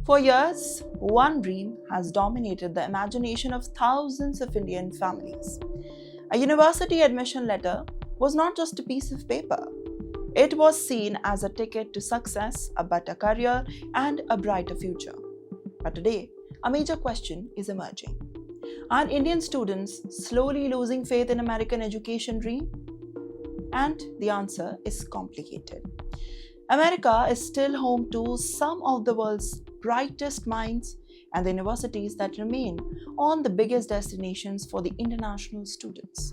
For years, one dream has dominated the imagination of thousands of Indian families. A university admission letter was not just a piece of paper. It was seen as a ticket to success, a better career, and a brighter future. But today, a major question is emerging. Are Indian students slowly losing faith in American education dream? And the answer is complicated. America is still home to some of the world's brightest minds, and the universities that remain on the biggest destinations for the international students.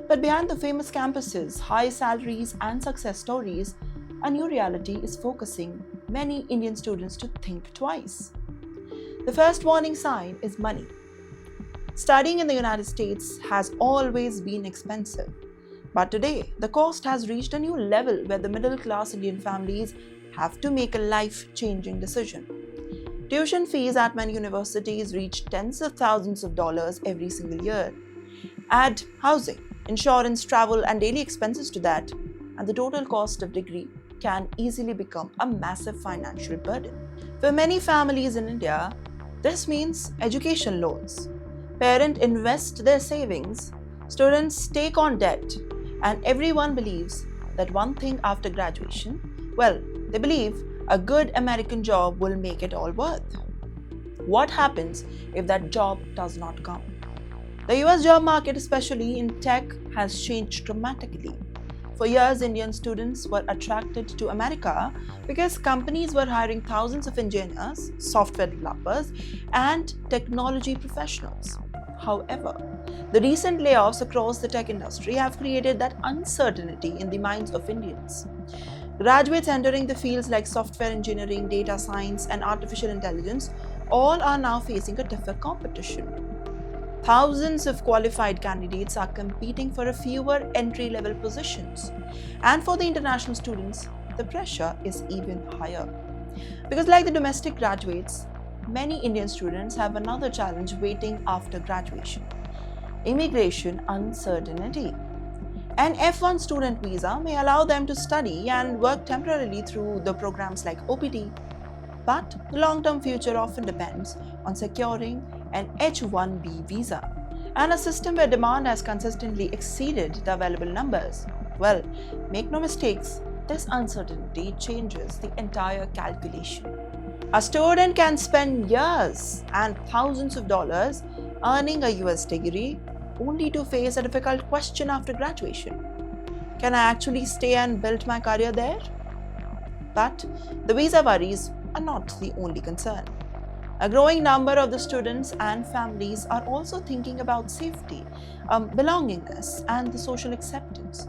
But behind the famous campuses, high salaries, and success stories, a new reality is focusing many Indian students to think twice. The first warning sign is money. Studying in the United States has always been expensive. But today, the cost has reached a new level where the middle-class Indian families have to make a life-changing decision. Tuition fees at many universities reach tens of thousands of dollars every single year. Add housing, insurance, travel, and daily expenses to that, and the total cost of degree can easily become a massive financial burden. For many families in India, this means education loans. Parents invest their savings, students take on debt, and everyone believes that one thing after graduation, they believe a good American job will make it all worth. What happens if that job does not come? The US job market, especially in tech, has changed dramatically. For years, Indian students were attracted to America because companies were hiring thousands of engineers, software developers, and technology professionals. However, the recent layoffs across the tech industry have created that uncertainty in the minds of Indians. Graduates entering the fields like software engineering, data science, and artificial intelligence all are now facing a tougher competition. Thousands of qualified candidates are competing for fewer entry-level positions. And for the international students, the pressure is even higher. Because like the domestic graduates, many Indian students have another challenge waiting after graduation: immigration uncertainty. An F1 student visa may allow them to study and work temporarily through the programs like OPT, but the long-term future often depends on securing an H-1B visa, and a system where demand has consistently exceeded the available numbers. Make no mistakes, this uncertainty changes the entire calculation. A student can spend years and thousands of dollars earning a US degree only to face a difficult question after graduation. Can I actually stay and build my career there? But the visa worries are not the only concern. A growing number of the students and families are also thinking about safety, belongingness, and the social acceptance.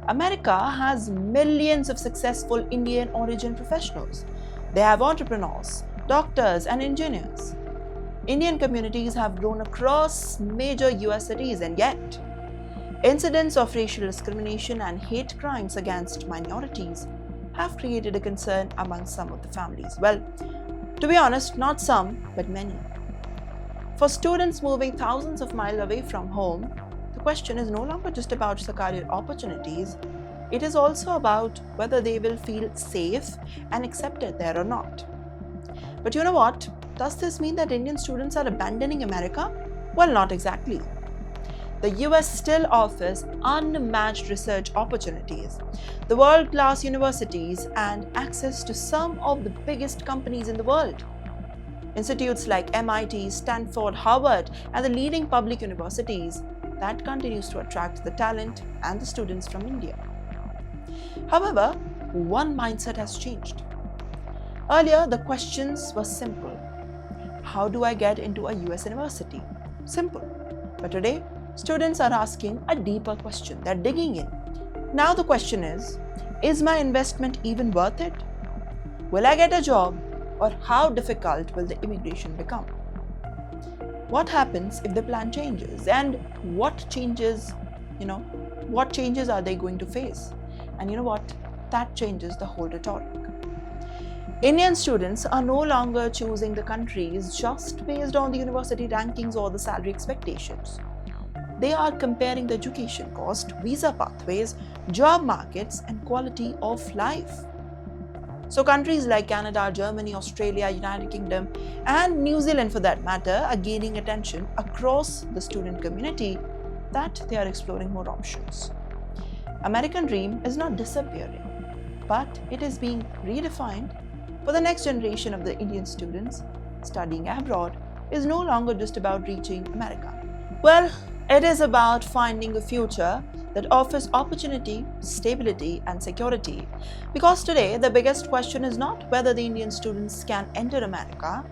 America has millions of successful Indian origin professionals. They have entrepreneurs, doctors, and engineers. Indian communities have grown across major US cities, and yet, incidents of racial discrimination and hate crimes against minorities have created a concern among some of the families. To be honest, not some, but many. For students moving thousands of miles away from home, the question is no longer just about the career opportunities. It is also about whether they will feel safe and accepted there or not. But you know what? Does this mean that Indian students are abandoning America? Not exactly. The US still offers unmatched research opportunities, the world-class universities, and access to some of the biggest companies in the world. Institutes like MIT, Stanford, Harvard, and the leading public universities that continues to attract the talent and the students from India. However, one mindset has changed. Earlier, the questions were simple. How do I get into a US university? Simple. But today, students are asking a deeper question. They're digging in. Now the question is my investment even worth it? Will I get a job, or how difficult will the immigration become? What happens if the plan changes, and what changes are they going to face? And you know what? That changes the whole rhetoric. Indian students are no longer choosing the countries just based on the university rankings or the salary expectations. They are comparing the education cost, visa pathways, job markets, and quality of life. So countries like Canada, Germany, Australia, United Kingdom, and New Zealand for that matter are gaining attention across the student community that they are exploring more options. American dream is not disappearing, but it is being redefined. For the next generation of the Indian students studying abroad is no longer just about reaching America. Well, it is about finding a future that offers opportunity, stability, and security. Because today, the biggest question is not whether the Indian students can enter America,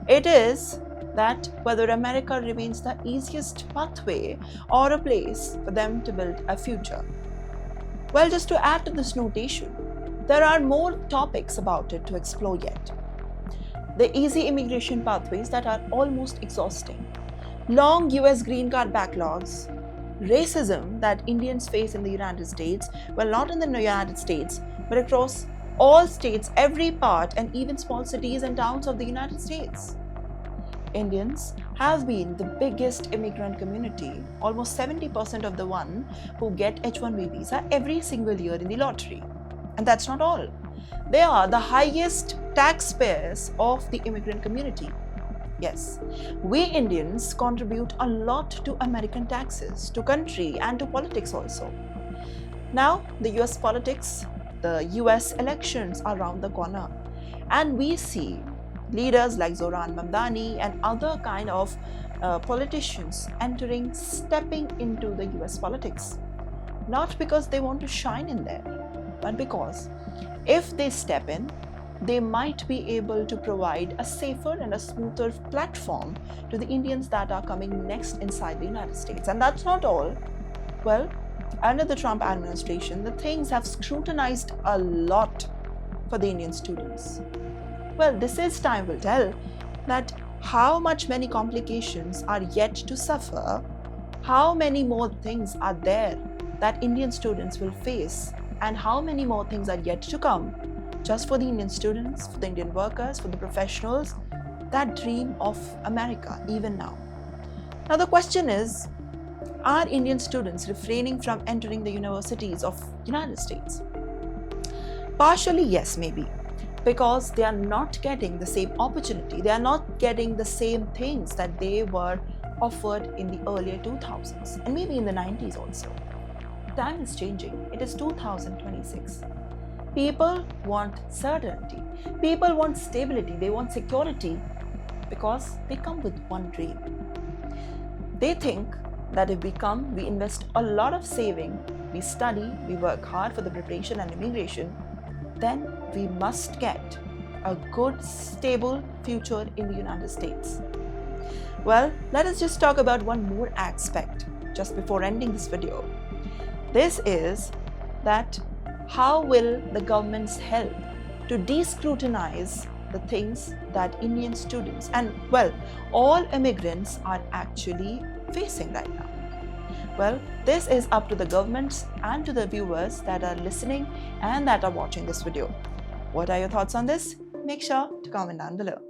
it is that whether America remains the easiest pathway or a place for them to build a future. Well, just to add to this notation, there are more topics about it to explore yet. The easy immigration pathways that are almost exhausting, long US green card backlogs, racism that Indians face in the United States, well, not in the United States, but across all states, every part, and even small cities and towns of the United States. Indians have been the biggest immigrant community, almost 70% of the one who get H-1B visa every single year in the lottery. And that's not all. They are the highest taxpayers of the immigrant community. Yes, we Indians contribute a lot to American taxes, to country and to politics also. Now, the US politics, the US elections are around the corner, and we see leaders like Zoran Mamdani and other kind of politicians stepping into the US politics. Not because they want to shine in there, but because if they step in, they might be able to provide a safer and a smoother platform to the Indians that are coming next inside the United States. And that's not all. Well, under the Trump administration, the things have scrutinized a lot for the Indian students. Well, this is time will tell that how many complications are yet to suffer, how many more things are there that Indian students will face, and how many more things are yet to come, just for the Indian students, for the Indian workers, for the professionals that dream of America even now. Now the question is, are Indian students refraining from entering the universities of United States? Partially yes, maybe, because they are not getting the same opportunity, they are not getting the same things that they were offered in the earlier 2000s and maybe in the 90s also. Time is changing. It is 2026. People want certainty. People want stability. They want security because they come with one dream. They think that if we come, we invest a lot of saving, we study, we work hard for the preparation and immigration, then we must get a good, stable future in the United States. Well, let us just talk about one more aspect just before ending this video. This is that how will the governments help to de-scrutinize the things that Indian students and, well, all immigrants are actually facing right now? Well, this is up to the governments and to the viewers that are listening and that are watching this video. What are your thoughts on this? Make sure to comment down below.